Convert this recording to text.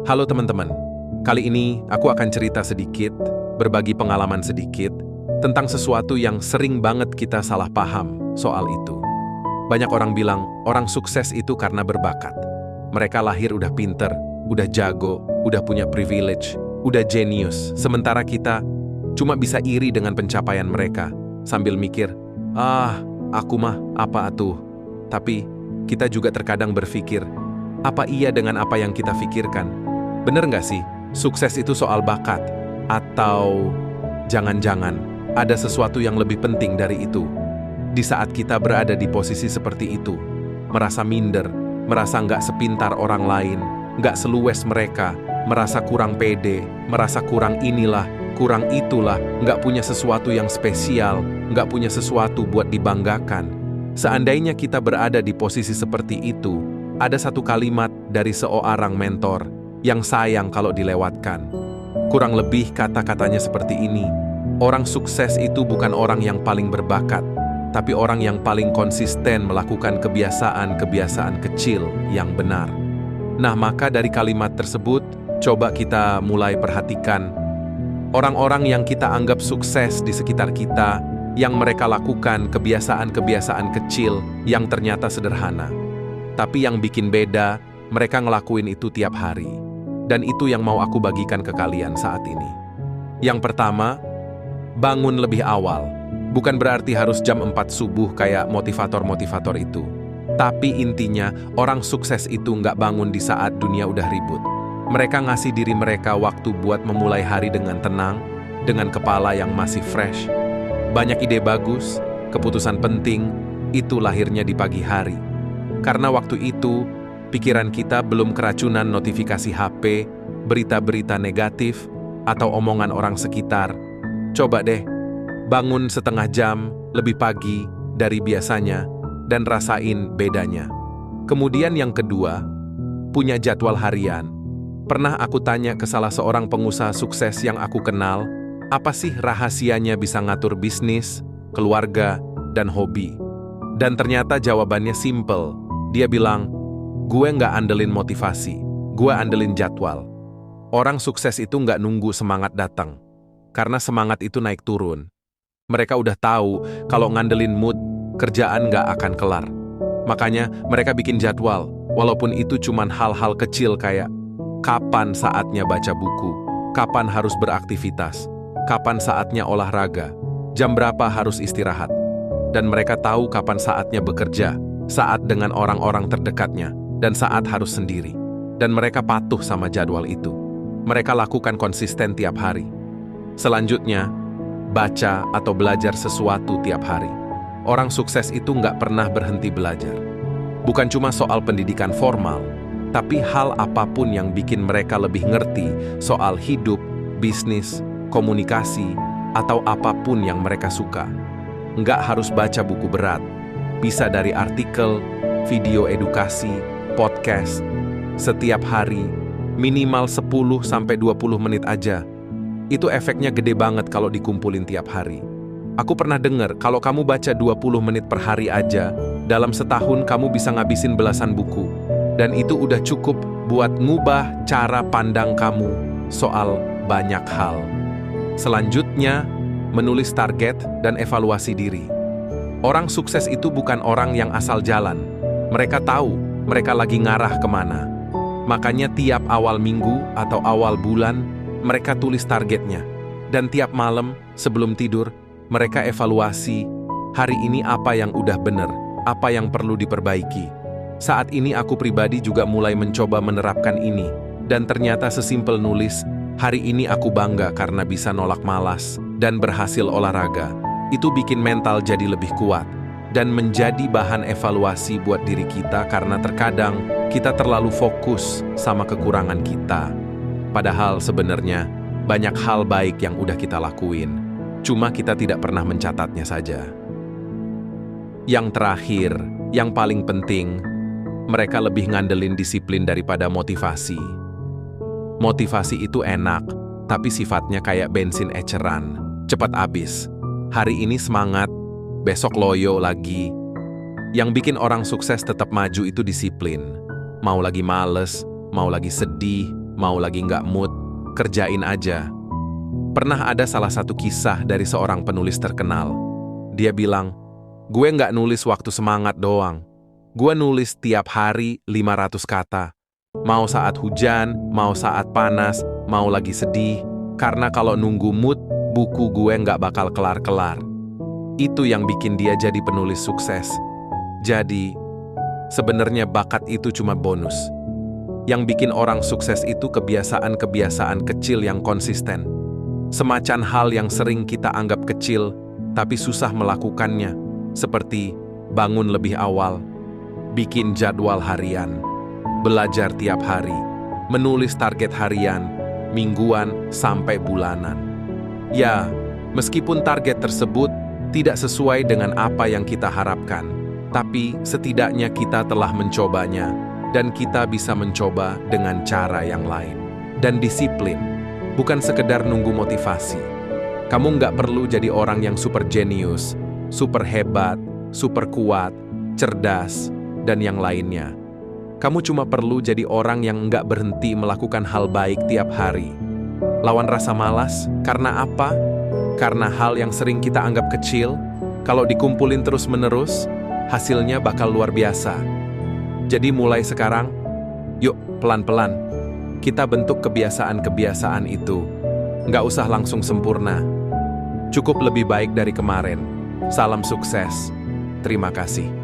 Halo teman-teman, kali ini aku akan cerita sedikit, berbagi pengalaman sedikit, tentang sesuatu yang sering banget kita salah paham soal itu. Banyak orang bilang, orang sukses itu karena berbakat. Mereka lahir udah pinter, udah jago, udah punya privilege, udah jenius. Sementara kita cuma bisa iri dengan pencapaian mereka, sambil mikir, aku mah apa atuh. Tapi kita juga terkadang berpikir, apa iya dengan apa yang kita pikirkan? Bener nggak sih, sukses itu soal bakat? Atau jangan-jangan ada sesuatu yang lebih penting dari itu? Di saat kita berada di posisi seperti itu, merasa minder, merasa nggak sepintar orang lain, nggak seluwes mereka, merasa kurang pede, merasa kurang inilah, kurang itulah, nggak punya sesuatu yang spesial, nggak punya sesuatu buat dibanggakan. Seandainya kita berada di posisi seperti itu, ada satu kalimat dari seorang mentor yang sayang kalau dilewatkan. Kurang lebih kata-katanya seperti ini, orang sukses itu bukan orang yang paling berbakat, tapi orang yang paling konsisten melakukan kebiasaan-kebiasaan kecil yang benar. Nah, maka dari kalimat tersebut, coba kita mulai perhatikan orang-orang yang kita anggap sukses di sekitar kita, yang mereka lakukan kebiasaan-kebiasaan kecil yang ternyata sederhana. Tapi yang bikin beda, mereka ngelakuin itu tiap hari. Dan itu yang mau aku bagikan ke kalian saat ini. Yang pertama, bangun lebih awal. Bukan berarti harus jam 4 subuh kayak motivator-motivator itu. Tapi intinya, orang sukses itu nggak bangun di saat dunia udah ribut. Mereka ngasih diri mereka waktu buat memulai hari dengan tenang, dengan kepala yang masih fresh. Banyak ide bagus, keputusan penting, itu lahirnya di pagi hari. Karena waktu itu, pikiran kita belum keracunan notifikasi HP, berita-berita negatif, atau omongan orang sekitar. Coba deh, bangun setengah jam lebih pagi dari biasanya, dan rasain bedanya. Kemudian yang kedua, punya jadwal harian. Pernah aku tanya ke salah seorang pengusaha sukses yang aku kenal, apa sih rahasianya bisa ngatur bisnis, keluarga, dan hobi? Dan ternyata jawabannya simple. Dia bilang, gue nggak andelin motivasi, gue andelin jadwal. Orang sukses itu nggak nunggu semangat datang, karena semangat itu naik turun. Mereka udah tahu kalau ngandelin mood, kerjaan nggak akan kelar. Makanya mereka bikin jadwal, walaupun itu cuman hal-hal kecil kayak kapan saatnya baca buku, kapan harus beraktivitas, kapan saatnya olahraga, jam berapa harus istirahat. Dan mereka tahu kapan saatnya bekerja, saat dengan orang-orang terdekatnya, dan saat harus sendiri. Dan mereka patuh sama jadwal itu. Mereka lakukan konsisten tiap hari. Selanjutnya, baca atau belajar sesuatu tiap hari. Orang sukses itu nggak pernah berhenti belajar. Bukan cuma soal pendidikan formal, tapi hal apapun yang bikin mereka lebih ngerti soal hidup, bisnis, komunikasi, atau apapun yang mereka suka. Nggak harus baca buku berat. Bisa dari artikel, video edukasi, podcast. Setiap hari, minimal 10-20 menit aja. Itu efeknya gede banget kalau dikumpulin tiap hari. Aku pernah dengar kalau kamu baca 20 menit per hari aja, dalam setahun kamu bisa ngabisin belasan buku. Dan itu udah cukup buat ngubah cara pandang kamu soal banyak hal. Selanjutnya, menulis target dan evaluasi diri. Orang sukses itu bukan orang yang asal jalan. Mereka tahu mereka lagi ngarah kemana. Makanya tiap awal minggu atau awal bulan, mereka tulis targetnya. Dan tiap malam sebelum tidur, mereka evaluasi, hari ini apa yang udah bener, apa yang perlu diperbaiki. Saat ini aku pribadi juga mulai mencoba menerapkan ini. Dan ternyata sesimpel nulis, hari ini aku bangga karena bisa nolak malas dan berhasil olahraga. Itu bikin mental jadi lebih kuat dan menjadi bahan evaluasi buat diri kita karena terkadang kita terlalu fokus sama kekurangan kita. Padahal sebenarnya banyak hal baik yang udah kita lakuin, cuma kita tidak pernah mencatatnya saja. Yang terakhir, yang paling penting, mereka lebih ngandelin disiplin daripada motivasi. Motivasi itu enak, tapi sifatnya kayak bensin eceran, cepat habis. Hari ini semangat, besok loyo lagi. Yang bikin orang sukses tetap maju itu disiplin. Mau lagi males, mau lagi sedih, mau lagi nggak mood, kerjain aja. Pernah ada salah satu kisah dari seorang penulis terkenal. Dia bilang, gue nggak nulis waktu semangat doang. Gue nulis tiap hari 500 kata. Mau saat hujan, mau saat panas, mau lagi sedih. Karena kalau nunggu mood, buku gue nggak bakal kelar-kelar. Itu yang bikin dia jadi penulis sukses. Jadi, sebenarnya bakat itu cuma bonus. Yang bikin orang sukses itu kebiasaan-kebiasaan kecil yang konsisten. Semacam hal yang sering kita anggap kecil, tapi susah melakukannya. Seperti bangun lebih awal, bikin jadwal harian, belajar tiap hari, menulis target harian, mingguan, sampai bulanan. Ya, meskipun target tersebut tidak sesuai dengan apa yang kita harapkan, tapi setidaknya kita telah mencobanya, dan kita bisa mencoba dengan cara yang lain. Dan disiplin, bukan sekedar nunggu motivasi. Kamu nggak perlu jadi orang yang super jenius, super hebat, super kuat, cerdas, dan yang lainnya. Kamu cuma perlu jadi orang yang nggak berhenti melakukan hal baik tiap hari. Lawan rasa malas, karena apa? Karena hal yang sering kita anggap kecil, kalau dikumpulin terus-menerus, hasilnya bakal luar biasa. Jadi mulai sekarang, yuk pelan-pelan, kita bentuk kebiasaan-kebiasaan itu. Nggak usah langsung sempurna. Cukup lebih baik dari kemarin. Salam sukses. Terima kasih.